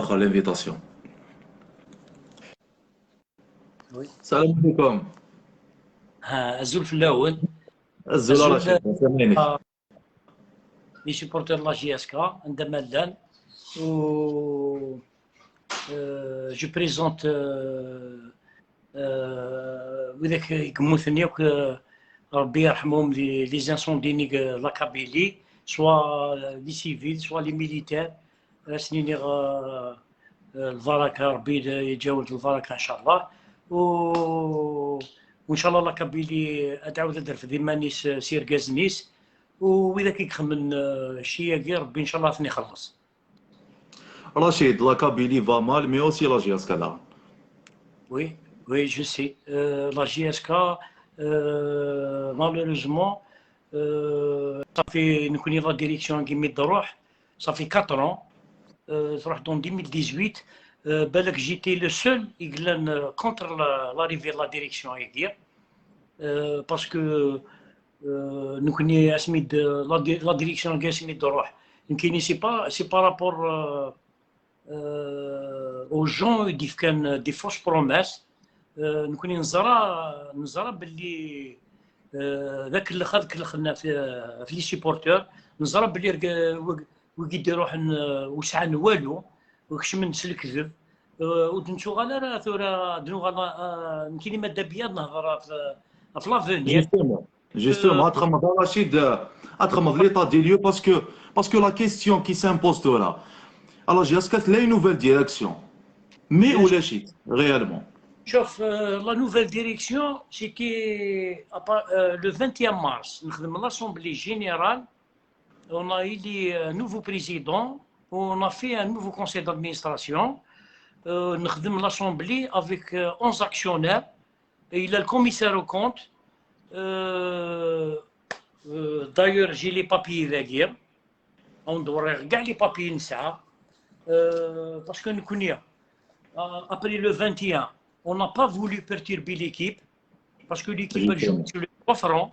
l'invitation. Oui. Salam alaikum. الزول في الاول. الزول الزول رشيد سامحني. لي سيبورتور لا جي اس كا عندما لان و جو بريزونت وذاك يكمثني ربي يرحمهم لي زانسوندينيك لا كابيلي سوا لي سيفيل سوا لي ميليتير سنيني البركه ربي يتجاوز البركه ان شاء الله وان شاء الله لا كابيلي ادعو تدر في ذمانيس سير كازنيس واذا كيخمن شي كي ربي ان شاء الله ثني يخلص. Rachid, la Kabylie va mal, mais aussi la GSK là. Oui, oui, je sais. La GSK, malheureusement, ça fait, nous connaissons la direction qui met de ça fait 4 ans. En 2018, j'étais le seul contre l'arrivée de la direction à dire. Parce que nous connaissons la direction qui met de roche. C'est par rapport aux gens qui font des fausses promesses. نكون نزرى باللي ذاك اللي خذ اللي خدنا في لي سيبورتور نزرى باللي وكيديروا وسعان والو وكشمن الكذب ودنتو غالا ثورا دنو غالا يمكن ماده بيض نهضر في لافونير. Justement, Rachid, l'état des lieux parce que la question qui s'impose là. Alors, GSK a une nouvelle direction. Mais où l'est réellement? Sauf la nouvelle direction, c'était le 21 mars. Dans l'Assemblée générale, on a élu un nouveau président, on a fait un nouveau conseil d'administration. Dans l'Assemblée avec 11 actionnaires. Et il a le commissaire au compte. D'ailleurs, j'ai les papiers derrière. On doit regarder les papiers parce que nous connaissons. Après le 21, on n'a pas voulu perturber l'équipe parce que l'équipe joue sur les 3 francs.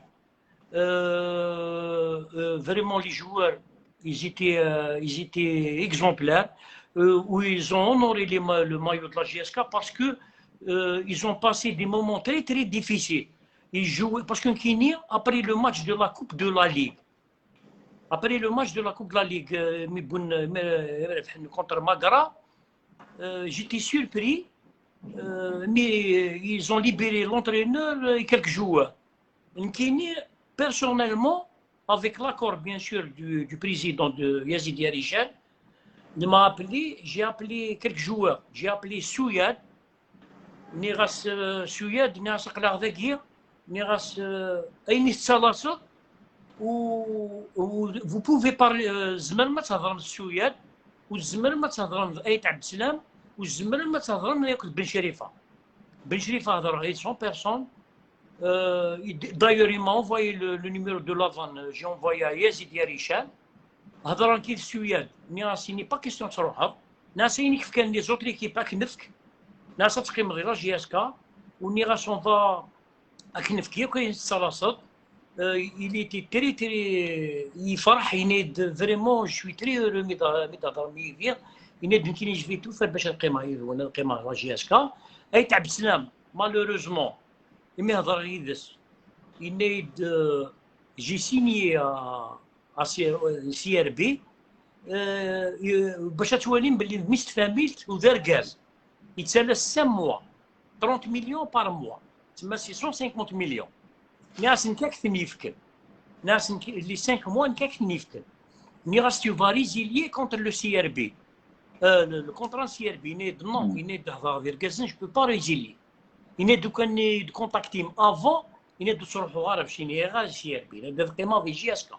Vraiment, les joueurs, ils étaient exemplaires. Où ils ont honoré le maillot de la GSK parce que ils ont passé des moments très très difficiles. Ils jouaient parce qu'un Kenya, après le match de la Coupe de la Ligue, contre Magara, j'étais surpris, mais ils ont libéré l'entraîneur et quelques joueurs. En Kenya, personnellement, avec l'accord bien sûr du président de Yazid Yarichel, j'ai appelé quelques joueurs. J'ai appelé Souyad, Niras Souyad, Niras Aklardagir, Niras Ainis Salasa, vous pouvez parler زمر ما تهضرن السوياد والزمر ما تهضرن ايت عبد السلام والزمر ما تهضرن ياكل بن شريفه. بن شريفه هضر غير 100 personnes. D'ailleurs, il m'a envoyé le numéro de l'avant. J'ai envoyé à Yazid Yarichal. هضران كي السوياد ناس ني با كيستيون تروحها ناس كيف كان لي زوت ليكيب اكنفك ناس تقيم غير جي اس كا وني غاسون فا اكنفك كاين الصلاصات il était très très يفرح ينيد فريمون شوي تري هورو مي دار مي فيغ ينيد يمكن يجي تو فر باش نقيمها وانا نقيمها لا جي اس كا اي تاع بسلام مالوروزمون يمي هضر يدس ينيد جي سيني CRB باش توالين باللي ميست فاميلت ودار غاز يتسالى 5 موا 30 مليون بار موا تما 650 مليون ناس نكاك تنيفكن ناس اللي 5 موا نكاك تنيفكن ني غاستيو فاريزيليي كونتر لو CRB le contrat CRB ينيد نو ينيد هضر دير غازن جو با ريزيلي ينيد كان كونتاكتيم افون ينيد تروحوا غير بشي غاز CRB هذا القيمه في جي اس كا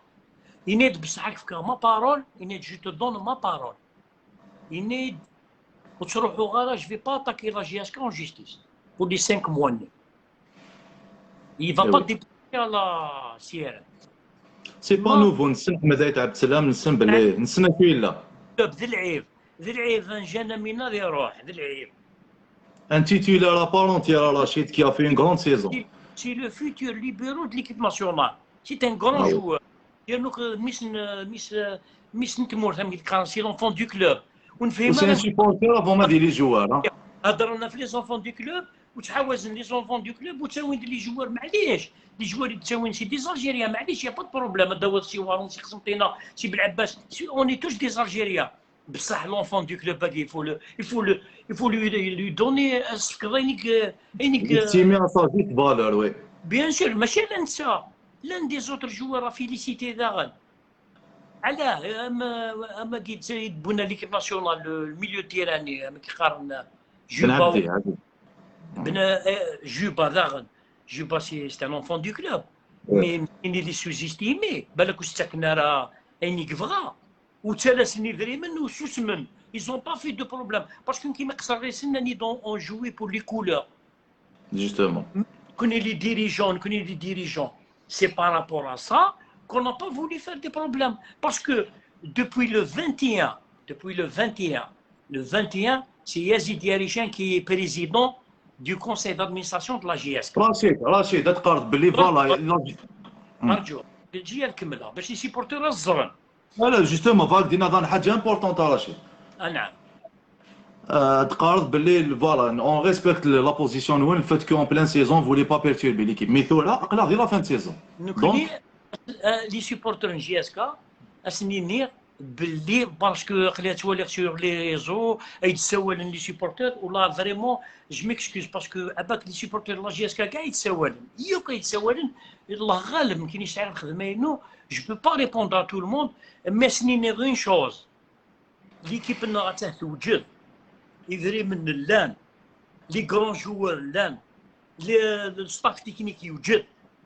Il need ma parole, je te donne ma parole. Je ne vais pas attaquer la GSK en justice pour les 5 mois. Il ne va pas déposer à la CRM. C'est pas nouveau, نسمع مزايد عبد السلام نسمع فيه لا. ذي العيب جانا منا ذي روح ذي العيب. Un titulaire à part entière, Rachid, qui a fait une grande saison. C'est le futur libéraux de l'équipe nationale. C'est un grand joueur. مش نتمور فهمتي c'est l'enfant du club وسي ان ونفهمها. سيبورتور افون ما دير لي جوار. هضرنا في لي زونفون دو كلوب وتحاوزن لي زونفون دو كلوب وتساوين لي جوار. معليش لي جوار يتساوين سي دي زالجيريا، معليش يا با دو بروبليم. هذا سي وارون سي قسنطينه سي بالعباس اوني توش دي زالجيريا. بصح لونفون دو كلوب هذا يفو لو دوني انك استيمي ا سا جيت فالور. وي بيان سور. ماشي لا ننسى لان دي زوتر جوار فيليسيتي داغن علاه. اما كي تبونا ليكيب ناسيونال الميليو تيراني كي قارن بن جوبا عبدي. بن جوبا داغن. جوبا سي ان انفون دو كلوب مي اللي سوزيستيمي بالك واش ساكنه راه اينيك فغا وثلاثني فريمن وسوسمن. ils ont pas fait de problème parce que كيما قصر سناني دون اون جوي pour les couleurs جوستومون. connaît les dirigeants, connaît les dirigeants. C'est par rapport à ça qu'on n'a pas voulu faire des problèmes. Parce que depuis le 21, le 21, c'est Yazid Yarishan qui est président du conseil d'administration de la GSK. رشيد تقارد باللي فوالا أرجو تجي نكملها باش يسيبورتيو الزرن. لا جوستومون فاك دينا ضان حاجه امبورطونت رشيد. نعم. تقارد باللي فوالا اون ريسبكت لا بوزيسيون وين الفات كو اون بلان سيزون فولي با بيرتوربي ليكيب مي ثورا اقلا غير لا فان سيزون. نكوني لي سيبورتور جي اس كا اسنيني باللي باسكو قليت توالي سور لي ريزو يتسولن لي سيبورتور ولا فريمون جو ميكسكوز باسكو اباك لي سيبورتور لا جي اس كا كاع يتسولن يوكا يتسولن. الله غالب ما كاينش تعرف خدمينو جو بو با ريبوندر ا تو الموند. مي سنيني غين شوز ليكيب نا غاتاه توجد يفري من اللان لي غران جوار لان لي ستاف تكنيك يوجد.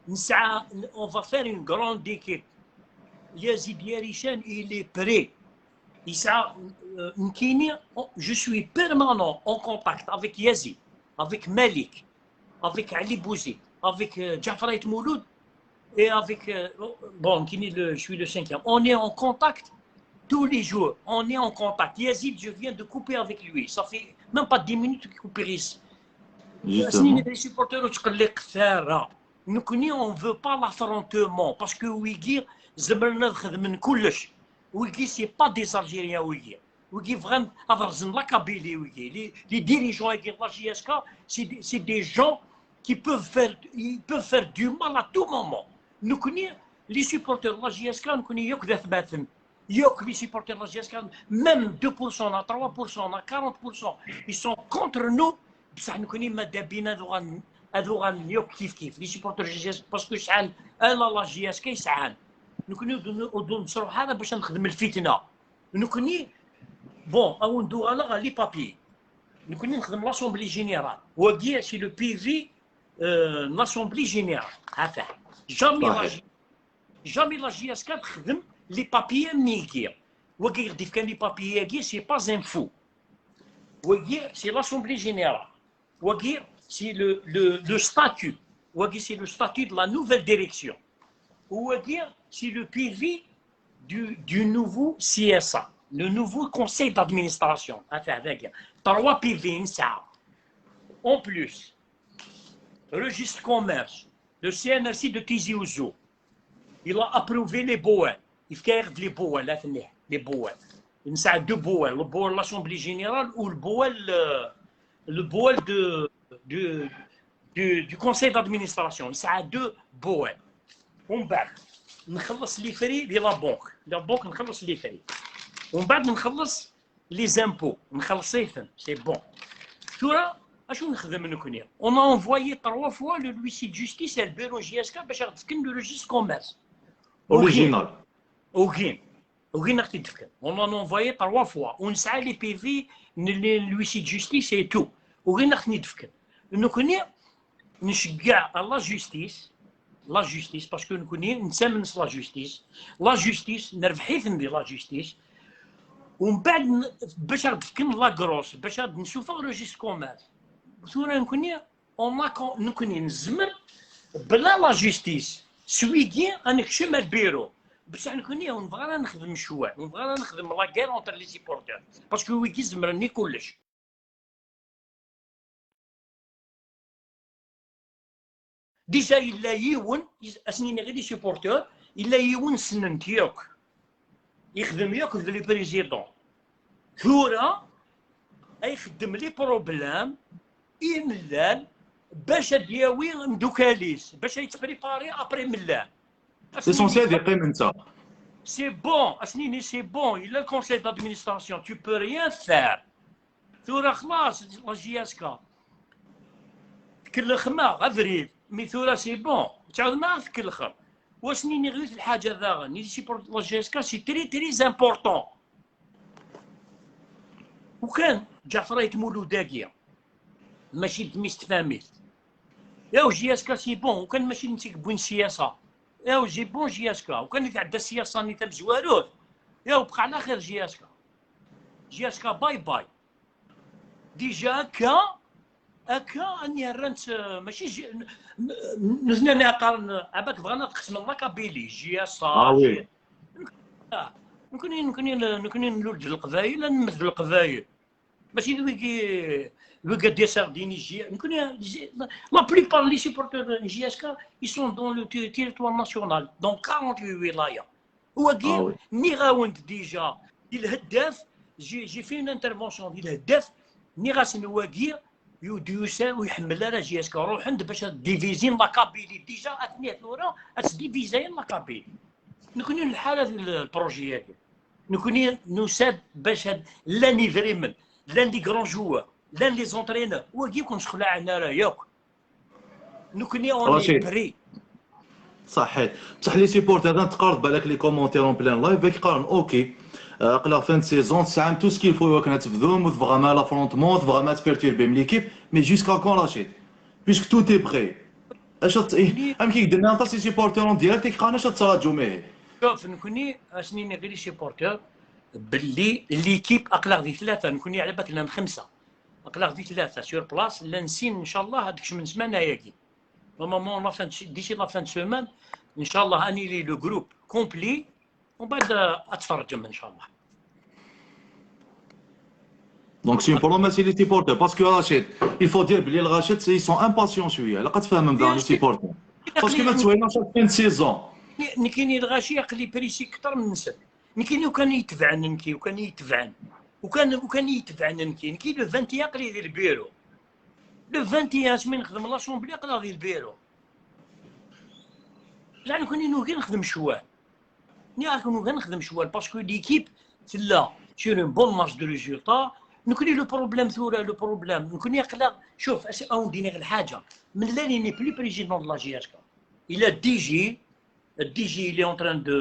نسعى اون فا فير اون غراند ايكيب. Yazid Yarishan, il est prêt. Je suis permanent en contact avec Yazid, avec Malik, avec Ali Bouzi, avec Jafraït Mouloud et avec. Bon, je suis le 5e. On est en contact tous les jours. On est en contact. Yazid, je viens de couper avec lui. Ça fait même pas 10 minutes qu'il coupe ici. Les supporters, nous on ne veut pas l'affrontement parce que Ouigir. زمرنا نخدم من كلش. ويكي سي با دي الجيريان. ويكي فريم افرزن لا كابيلي. ويكي لي ديريجون كي لا جي اس كا سي دي جون كي بوف فير دو مال ا تو مومون. نكوني لي سيبورتور لا جي اس كا نكوني يوك ذا ثباتن يوك لي سيبورتور لا جي اس كا ميم 2% ا 3% ا 40% ils sont contre nous. بصح نكوني مادا بينا هذو غنيوك كيف لي سيبورتور جي اس باسكو شحال انا لا جي اس كا يسعان. نكوني نصرو هذا باش نخدم الفتنه. نكوني بون او ندوغ على لي بابي. نكوني نخدم لاسومبلي جينيرال وكي سي لو بي في لاسومبلي جينيرال هكا. جامي لا جي اس كا تخدم لي بابي ميكي. وكي غدي كان لي بابي كي سي با انفو. وكي سي لاسومبلي جينيرال. وكي سي لو ستاتut. وكي سي لو ستاتut دو لا نوفيل ديريكسيون. وكي c'est le PV du nouveau CSA, le nouveau conseil d'administration. Avec 3 PV, en plus, registre commerce, le CNRC de Tizi Ouzou, il a approuvé les BOA. Il fait les BOA, les BOA. Il y a 2 BOA, le BOA de l'Assemblée Générale ou le BOA du conseil d'administration. Il y a 2 BOA. On bat. نخلص لي فري ديال لا بونك نخلص لي فري ومن بعد نخلص لي زامبو نخلصيهم سي بون. ثورا اشنو نخدم نكوني اون انفويي 3 فوا لو لويسي دو جوستيس البيرو جي اس كا باش تفكن لو ريجيست كوميرس اوريجينال وغين اختي تفكن اون انفويي 3 فوا ونسعى لي بي في لويسي دو جوستيس اي تو وغين اختي تفكن نكوني نشجع لا جوستيس. لا جوستيس باسكو نكوني نسمن لا جوستيس نربحيت ندي لا جوستيس ومن بعد باش نفكن لا كروس باش نشوف روجيست كوميرس. ثورا نكوني نكوني نزمر بلا لا جوستيس سويدي نكشم البيرو بصح نكوني نبغى نخدم شويه نبغى نخدم لا كير اونتر لي سيبورتور باسكو ويكي زمرني كلش. ديجا إلا يون أسنين غير لي سيبورتور إلا يون سننت يوك يخدم يوك لي بريزيدون ثورة يخدم لي بروبلام يملال باش دياوي مدوكاليس باش يتبريباري ابري ملال. ليسونسيال يقيم انت. C'est bon, Asnini, c'est bon. Il a le conseil d'administration. Tu peux rien faire. ثورة خلاص لا جي اس كا تكلخما افريل مي ثورة سي بون تعاود ما تكلخر. واسنيني غير الحاجة ذا ني سي بور لا جي اس كا سي تري تري امبورطون. وكان جعفر يتمولو داقية ماشي دميست فاميل. ياو جي اس كا سي بون وكان ماشي نتيك بوين سياسة. ياو جي بون جي اس كا وكان يتعدى السياسة ني تم زواروت. ياو بقى على خير جي اس كا. جي اس كا باي باي. ديجا هكا اني رانت ماشي نزنا نقارن عباك بغينا نقسم لاكابيلي جي اس وي نكوني نولد القبايل نمثل القبايل ماشي ويكي دي سارديني جي نكوني لا بليبار لي سيبورتور جي اس كا يسون دون لو تيريتوار ناسيونال دون 48 ولايه هو كي ني غاوند ديجا الهداف جي في اون انترفونسيون ديال الهداف ني غاسن واقير يدوسا ويحمل على جي اس كا روح عند باش ديفيزين لاكابيلي ديجا اثني ثوره ديفيزين لاكابيلي نكوني الحاله ديال البروجي هذا نكوني نساد باش لاني فريمن لان دي كرون جوار لان لي زونترينور واقي كون شخلع عنا راه ياك نكوني اوني بري صحيح بصح لي سيبورتر تقارب بالك لي كومونتير اون بلان لايف باك يقارن اوكي قلا فان سيزون تسعى تو سكيل فو كنا تبذوم وتبغى ما لافرونتمون تبغى ما تبيرتيربي من ليكيب مي جوسكا كون راشيد بيسك تو تي بخي اش ام كي درنا انت سي سيبورتور ديالك قانا اش تراجعوا معاه شوف نكوني اسنيني غير سيبورتور باللي ليكيب اقلق دي ثلاثه نكوني على بالك لنا خمسه اقلق دي ثلاثه سور بلاص لا نسين ان شاء الله هذيك من سمانه هاكي نورمالمون لا فان ديسي لا فان سومان ان شاء الله اني لي لو جروب كومبلي ومن بعد اتفرجم ان شاء الله. دونك سي بور ماسي لي سيبورتور باسكو راشيد يفو دير بلي الغاشد سي سون امباسيون شويه لقد تفهم بدا لي سيبورتور باسكو ما تسويناش فين سيزون نكيني الغاشي يقلي بريسي اكثر من نسب نكيني وكان يتبعن نكي وكان يتبعن وكان يتبعن نكي لو 21 يقلي يدير البيرو لو 21 سمين نخدم لاسومبلي قلا يدير البيرو يعني كوني نوكي نخدم شوال نكون نخدم شوال باسكو ليكيب تلا سور اون بون مارج دو ريزولتا نكوني لو بروبليم ثورة لو بروبليم نكوني يقلق شوف اون ديني غير حاجه من لا ني بلي بريزيدون دو لا جي اس كا الى الدي جي اللي اون تران دو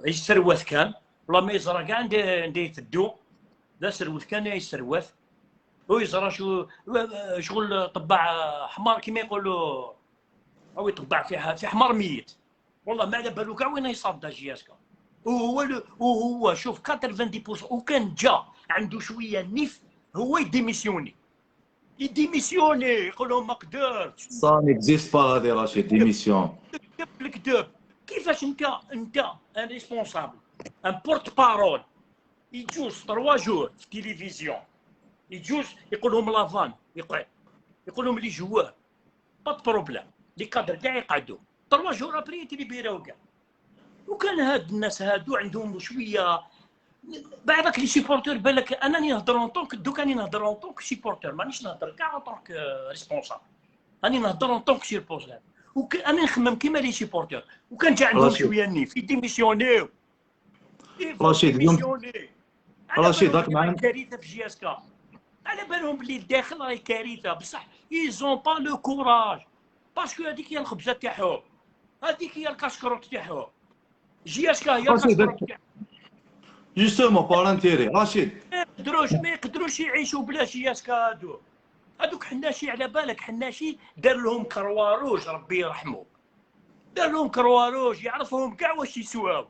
يسروث كان ولا ما يزرى كاع ندي تدو لا سروث كان يسروث هو يزرى شغل طباع حمار كيما يقولوا او يطبع في حمار ميت والله ما على بالو كاع وين يصاب جي اس كا وهو شوف 90% وكان جا عنده شويه نيف هو يديميسيوني يقول لهم ما قدرتش سا نيكزيست با هادي راشيد ديميسيون الكذب كيفاش انت ان ريسبونسابل ان بورت بارول يجوز 3 جور في التلفزيون يجوز يقول لهم لافان يقول لهم لي جوار با بروبليم لي كادر كاع يقعدوا 3 جور ابري تيليبيراو كاع وكان هاد الناس هادو عندهم شويه بعضك لي سيبورتور بالك انني نهضر اون طونك دوك راني نهضر اون طونك سيبورتور مانيش نهضر كاع اون طونك ريسبونسابل راني نهضر اون طونك سيبورتور انا نخمم كيما لي سيبورتور وكان جا عندهم شويه نيف يديميسيونيو رشيد اليوم رشيد راك معنا كارثه في جي اس كا على بالهم بلي الداخل راهي كارثه بصح ايزون با لو كوراج باسكو هذيك هي الخبزه تاعهم هذيك هي الكاشكروت تاعهم جي اس كا هي الكاشكروت تاعهم جوستومون بار انتيري رشيد ما يقدروش يعيشوا بلا جي اس كا هذوك حناشي على بالك حناشي دار لهم كرواروج ربي يرحمه دار لهم كرواروج يعرفهم كاع واش يسواو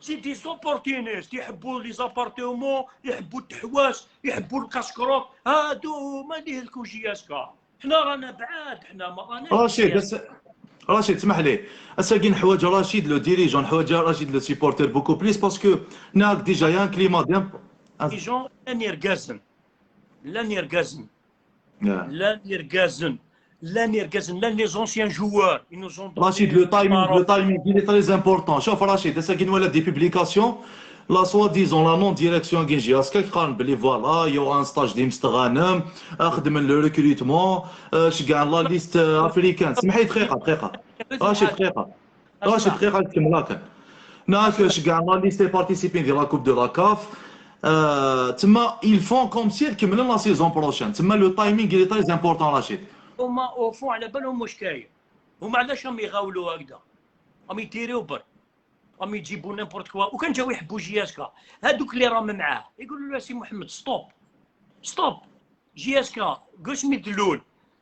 سي دي سوبورتينيست يحبوا لي زابارتومون يحبوا التحواس يحبوا الكاسكروت هادو هما اللي يهلكوا جي اس كا حنا رانا بعاد حنا ما راناش رشيد بس رشيد اسمح لي هسا كاين حوايج رشيد لو ديريجون حوايج رشيد لو سيبورتير بوكو بليس باسكو ناك ديجا يان كليما ديال ديجون لن يركزن لن لي زونسيان جوار رشيد لو تايمينغ il est très important شوف رشيد هسا كاين ولا دي بوبليكاسيون لا سوا ديزون لا نون ديريكسيون كي نجي اسكا يقارن بلي فوالا يو ان ستاج ديال مستغانم خدم لو ريكروتمون كاع لا ليست افريكان. سمحي دقيقه راشد دقيقه راشد اسمع دقيقه نكمل هكا. ناك كاع لا ليست بارتيسيبين ديال لا كوب دو لا كاف تما ils font comme si كملوا لا سيزون بروشين. تما لو تايمينغ اللي تري امبورطون راشد. هما اوفو على بالهم واش كاين. هما علاش راهم يغاولوا هكذا، راهم يديروا برك، راهم يجيبوا نيمبورت كوا. وكان جاو يحبوا جياسكا هذوك اللي راهم معاه يقولوا له سي محمد ستوب ستوب، جياسكا قوش مي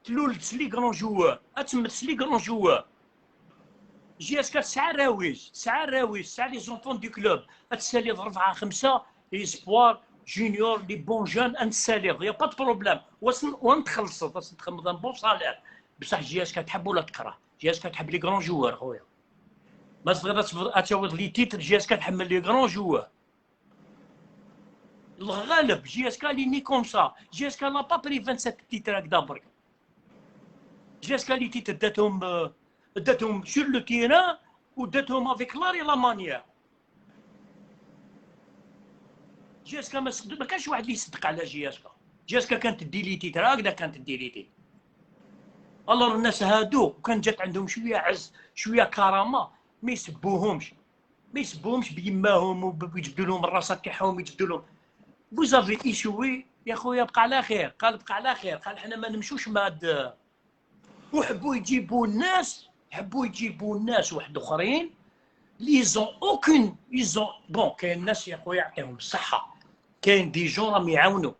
تلول تسلي كرون جوار، اتسمى تسلي كرون جوار. جياسكا تسعى الراويج تسعى لي زونفون دو كلوب، تسالي 4 5 اسبوار جونيور لي بون جون انسالي يا با دو بروبليم. ونتخلصت تخمم بون صالير. بصح جياسكا تحب ولا تكره؟ جياسكا تحب لي كرون جوار خويا، ما تقدر تعوض لي تيتر. جياسكا تحمل لي كرون جوار. الغالب جياسكا لي ني كوم سا. جياسكا لا با بري 27 تيتر هكذا برك. جياسكا لي تيتر داتهم سور لو تيران وداتهم افيك لاري لا مانيير. جياسكا ما كانش واحد اللي يصدق على جياسكا. جياسكا كانت ديليتي هكذا، كانت ديليتي. الله الناس هادو وكان جات عندهم شويه عز شويه كرامه ما يسبوهمش بيماهم ويجبدوا لهم الراسات تاعهم يجبدوا لهم. فوزافي ايشوي يا خويا بقى على خير. قال بقى على خير، قال حنا ما نمشوش مع وحبوا يجيبوا الناس واحد اخرين لي زون اوكين يزون بون. كاين ناس يا خويا يعطيهم الصحه، كاين دي جون راهم يعاونوا،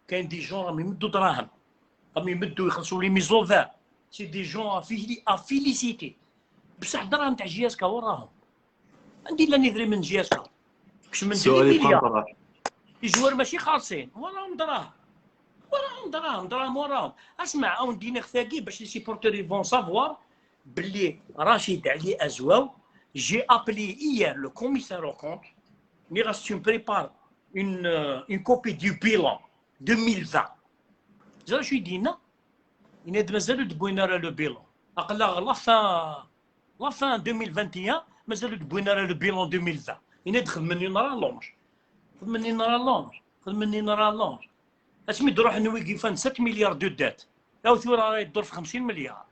كاين دي جون راهم يمدوا دراهم، راهم يمدوا يخلصوا لي ميزوفان. سي دي جون افيليسيتي. بصح دراهم تاع جياسكا وراهم. عندي لا ندري من جياسكا كش من ديليا الجوار ماشي خالصين وراهم دراهم وراهم. اسمع اون دينيغ ثاقي باش لي سيبورتور يفون سافوار باللي رشيد علي ازواو. جي ابلي hier le commissaire au compte. Ni reste tu me prépares une copie du bilan 2020. Je suis dit non. Il est مازالوا دبوينا راه لو بيلون. اقلا لا فان 2021 مازالوا دبوينا راه لو بيلون 2020. ينادخل مني نرى لونج. اسمي تروح نويكي فان 7 مليار دو دات. او ثورة راه يدور في 50 مليار،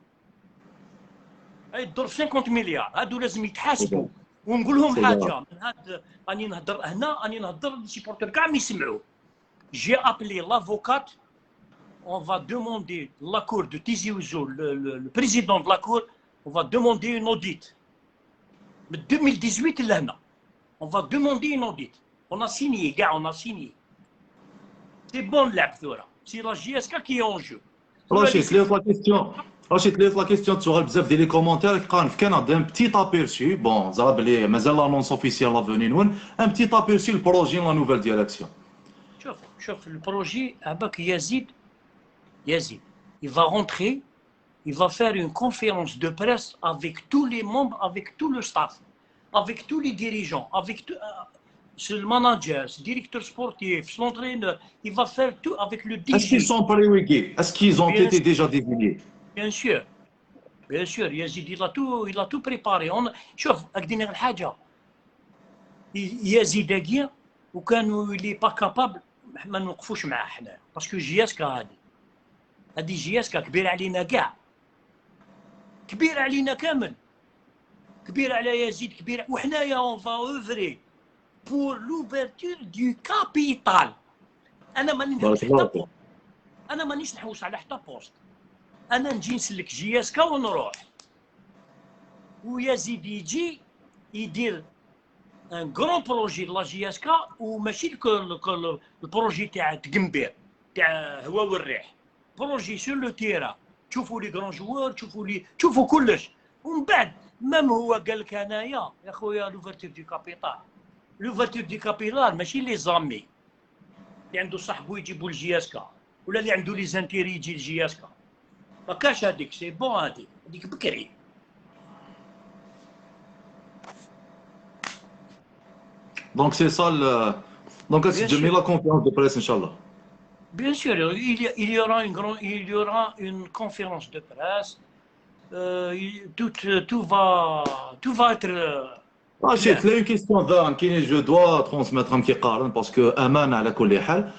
يدور في 50 مليار. هادو لازم يتحاسبوا. ونقول لهم حاجه من هاد راني نهضر هنا، راني نهضر للسيبورتور كاع ما يسمعوا. جي ابلي لافوكات. On va demander la cour de Tizi Ouzou, le président de la cour, on va demander une audit. Mais 2018 là, on va demander une audit. On a signé, gars, on a signé. C'est bon l'abdura. C'est la JSK qui est en jeu. رشيد ليت لا كيستيون تسوغل بزاف ديال لي كومونتير كان في كندا ان بتيت ابيرسي بون زعما بلي مازال لانونس اوفيسيال لا فوني نون ان بتيت ابيرسي البروجي لا نوفيل ديريكسيون. شوف البروجي عباك يزيد il va rentrer, il va faire une conférence de presse avec tous les membres, avec tout le staff, avec tous les dirigeants, avec le manager, le directeur sportif, l'entraîneur. Il va faire tout avec le DJ. Est-ce qu'ils sont préwigés? Est-ce qu'ils ont été déjà désignés? Bien sûr. Yazid, il a tout préparé. شوف أقدر الحاجة. Yazid أجي وكانوا اللي با كابابل ما نوقفوش معاه حنا، باسكو جياسكا هذه جياسكا كبيرة علينا كاع، كبيرة علينا كامل، كبيرة على يزيد، كبيرة. وحنايا اون فا اوفري بور لوفرتور دو كابيتال. انا مانيش نحوس على حتى بوست. انا نجي نسلك جياسكا ونروح، ويزيد يجي يدير ان كرون بروجي لا جياسكا، وماشي البروجي تاع تقنبير تاع هوا والريح. بروجي سور لو تيرا، تشوفوا لي كرون جوار، تشوفوا كلش. ومن بعد مام هو قال لك انايا يا خويا لوفرتور دي كابيتال، لوفرتور دي كابيتال ماشي لي زامي اللي عنده صاحبو يجيبوا لجياسكا، ولا اللي عنده لي زانتيري يجي لجياسكا. ما كاش هذيك، سي بون هذيك بكري. Donc c'est ça le. Donc est-ce que la conférence de presse, Inch'Allah? Bien sûr, il y aura une conférence de presse. Tout va être رشيد لا اون كيستيون ذا كاين جو دوا ترونسميتر كيقارن باسكو امان على كل حال.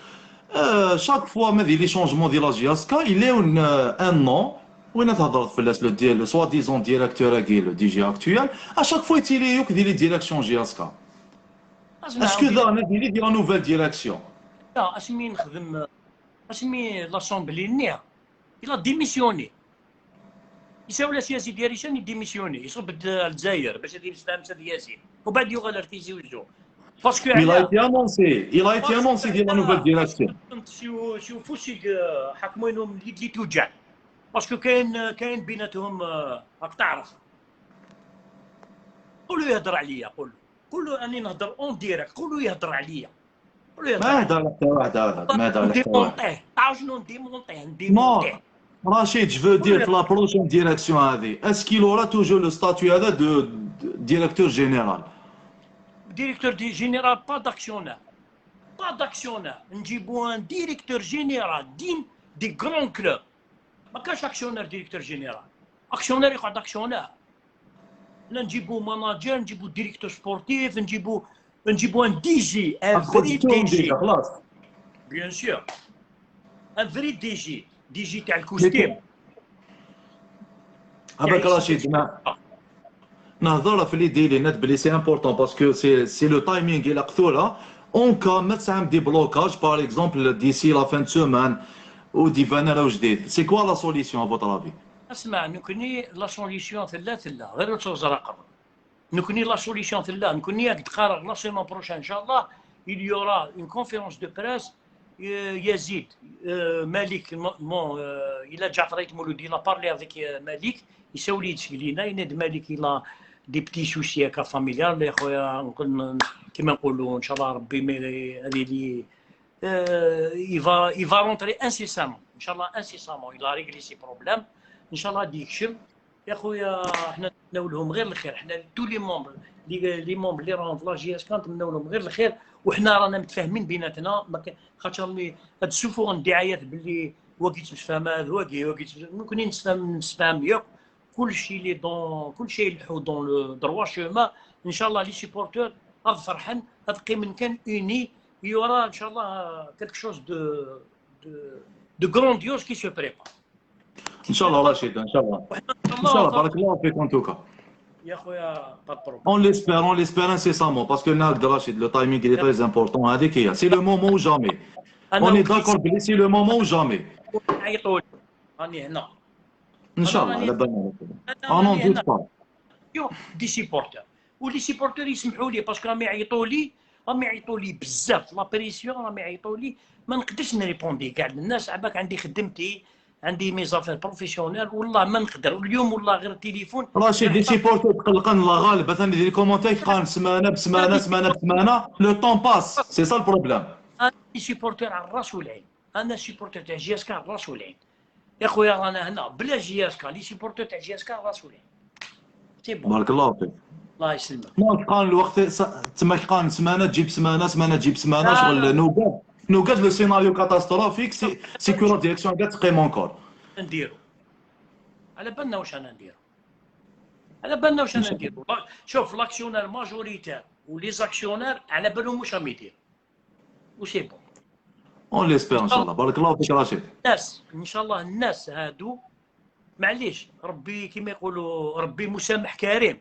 شاك فوا ما دير لي شونجمون ديال لا جياسكا يليون ان نون وين تهضر فلاس لو ديال سوا ديزون ديريكتور كي لو دي جي اكتويال اشاك فوا يتيليوك دير لي ديريكسيون جياسكا. اسمع اسكو ودي، ذا انا دير لا نوفيل ديريكسيون. لا اسمي نخدم، اسمي لاسومبلي نيا الى ديميسيوني، يساوي سياسي ديالي شان يديميسيوني يصب الجزائر باش يدير استعمال ياسين وبعد يغال ارتيزي وجو باسكو Il a علاه été annoncé, il a été باسكو annoncé ديال لا نوفيل ديريكسيون. شو فوسي حكمينهم اللي توجع، باسكو كاين بيناتهم راك تعرف. قولوا يهضر عليا، قولوا اني نهضر اون ديريكت، قولوا يهضر عليا، قولوا يهضر ما عليا. هدر حتى واحد هذاك، ما هدر حتى واحد. نديمونطيه، تعرف شنو نديمونطيه؟ نو رشيد جو قولوا دير في لا بروشين ديريكسيون هذه اسكيل اورا توجور لو ستاتيو هذا دو ديريكتور جينيرال. ديريكتور دي جينيرال با داكسيونير، با داكسيونير، نجيبو ان ديريكتور جينيرال دي غران كلوب. ما كانش اكسيونير ديريكتور جينيرال، اكسيونير يقعد اكسيونير. لا نجيبو ماناجر، نجيبو ديريكتور سبورتيف، نجيبو ان دي جي، ان فري دي جي. خلاص بيان سور ان فري دي جي تاع الكوستيم. هذاك رشيد نهضر في لي ديلينات بلي سي امبورطون باسكو سي لو تايمينغ الى قثوره اون كا ما تسعم دي بلوكاج باغ اكزومبل ديسي لا فان سومان ودي فانا راه جديد. سي كوا لا سوليسيون فوتر افي؟ اسمع نكوني لا سوليسيون ثلا غير تزرق. نكوني لا سوليسيون ثلا نكوني راك تقرر لا سيمون بروشان ان شاء الله il y aura une conférence de presse. Yazid Malik il a déjà travaillé il a parlé avec Malik يساوي لي تشكيلينا يناد مالك الى دي بتي سوسي هكا فاميليال يا خويا نقول كيما نقولوا ان شاء الله ربي هذه لي il va rentrer incessamment ان شاء الله incessamment il a réglé ses problèmes ان شاء الله غادي يكشف يا خويا. حنا نتمناو غير الخير، حنا تو لي مومبر اللي راهم في لاجي اس كنتمناو لهم غير الخير، وحنا رانا متفاهمين بيناتنا. خاطر هاد السفون الدعايات باللي واقي تفهم هذا واقي ممكن نتفاهم ياك كلشي اللي دون كلشي يلحو دون لو دروا شومان. ان شاء الله لي سيبورتور غاد فرحان غاد قيم كان اوني يورا ان شاء الله كالك شوز دو غرونديوز كي سو بريبار ان شاء الله رشيد ان شاء الله ان شاء الله. بارك الله فيك ان توكا يا خويا با بروبليم. on l'espère incessamment parce que ناقد رشيد لو تايمينغ il est très important هذيك هي سي لو مومون ou jamais. on est d'accord بلي سي لو مومون ou jamais. عيطوا لي راني هنا ان شاء الله على بالنا انا نزيد با دي سيبورتور ولي سيبورتور يسمحوا لي باسكو راهم يعيطوا لي بزاف لا بريسيون راهم يعيطوا لي ما نقدرش نريبوندي كاع الناس. عباك عندي خدمتي عندي ميزافير بروفيسيونيل والله ما نقدر اليوم والله غير التليفون. رشيد لي سيبورتور تقلقن الله غالب مثلا دير كومونتير قال سمانه بسمانه لو طون باس سي سا البروبليم. انا سيبورتور على الراس والعين، انا سيبورتور تاع جي اس كا على الراس والعين يا خويا. رانا هنا بلا جي اس كا لي سيبورتور تاع جي اس كا على الراس والعين. سي بون بارك الله فيك. الله يسلمك. ما قال الوقت تما قال سمانه تجيب سمانه تجيب سمانه شغل نوقات لو سيناريو كاتاستروفيك سي كو لا ديريكسيون كاع تقيم اونكور. نديرو على بالنا واش انا نديرو شوف لاكسيونير ماجوريتير ولي زاكسيونير على بالهم واش راهم يديروا وسي بون. اون ليسبير ان شاء الله. بارك الله فيك رشيد. الناس ان شاء الله الناس هادو معليش ربي كيما يقولوا ربي مسامح كريم.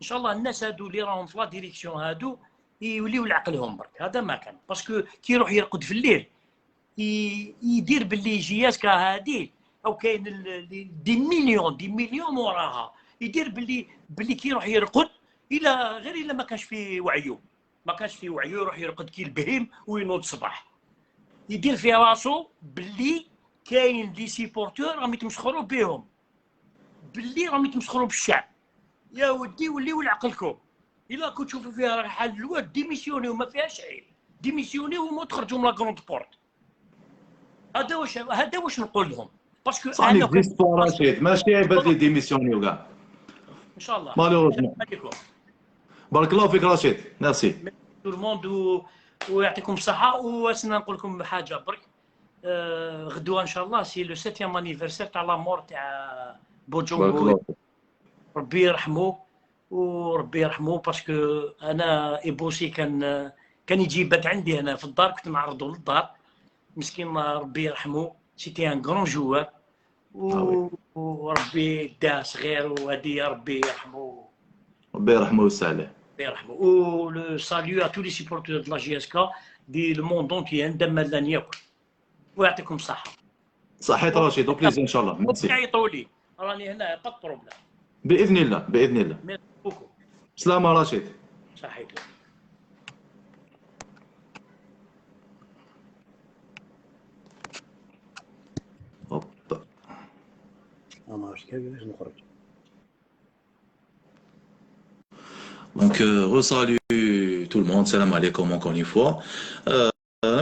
ان شاء الله الناس هادو اللي راهم في لا ديريكسيون هادو يوليو لعقلهم برك. هذا ما كان باسكو كي يروح يرقد في الليل يدير باللي جياسكا هادي او كاين دي مليون وراها يدير باللي كي يروح يرقد الا غير الا ما كانش في وعيه يروح يرقد كي البهيم وينوض الصباح يدير في راسو باللي كاين لي سيبورتور راهم يتمسخروا بهم باللي راهم يتمسخروا بالشعب. يا ودي وليو لعقلكم الا كنت تشوفوا فيها حال الواد ديميسيوني وما فيهاش عيب ديميسيوني وما تخرجوا من لا كروند بورت. هذا واش نقول لهم باسكو انا كنت رشيد ماشي عيبات لي ديميسيوني وكاع ان شاء الله. مالوروزمون. بارك الله فيك رشيد ميرسي تو الموند ويعطيكم الصحه. واسنا نقول لكم حاجه برك غدوه ان شاء الله سي لو 7 انيفرسير تاع لا مور تاع بوجونغو ربي يرحمه وربي يرحمه باسكو انا ايبوسي كان يجي يبات عندي هنا في الدار، كنت نعرضو للدار. مسكين ما ربي يرحمه، سيتي ان كرون جوار. وربي داه صغير، وهادي ربي يرحمه. ربي يرحمه ويوسع عليه. ربي يرحمه. و لو ساليو ا تو لي سيبورتور دو لا جي اس كا دي لو موند اونتي ندم لن ياكل. ويعطيكم الصحه. صحيت رشيد، وبليزير ان شاء الله. ميرسي. يعيطوا لي راني هنا، با بروبليم. باذن الله باذن الله. ميرسي بوكو. سلامة رشيد. صحيت. هوب. ما عرفتش كيفاش نخرج. Donc, resalut tout le monde, salam alaikum encore une fois.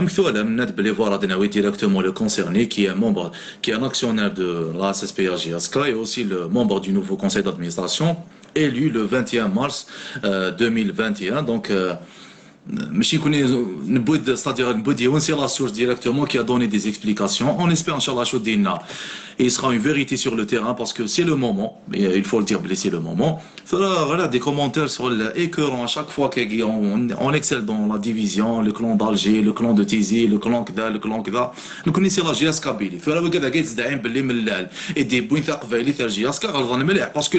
Mkthouala, Mnad Belevora Denaoui, directement le concerné, qui est membre, qui est un actionnaire de la SSPA-GSK et aussi le membre du nouveau conseil d'administration, élu le 21 mars 2021. Donc, c'est-à-dire c'est la source directement qui a donné des explications. On espère, Inch'Allah, et il sera une vérité sur le terrain parce que c'est le moment, il faut le dire, c'est le moment. Voilà, des commentaires sur l'écœurant à chaque fois qu'on excelle dans la division, le clan d'Alger, le clan de Tizi, le clan Kda, le clan Kda. Nous connaissons la GS Kabylie. Et des points de la GS parce que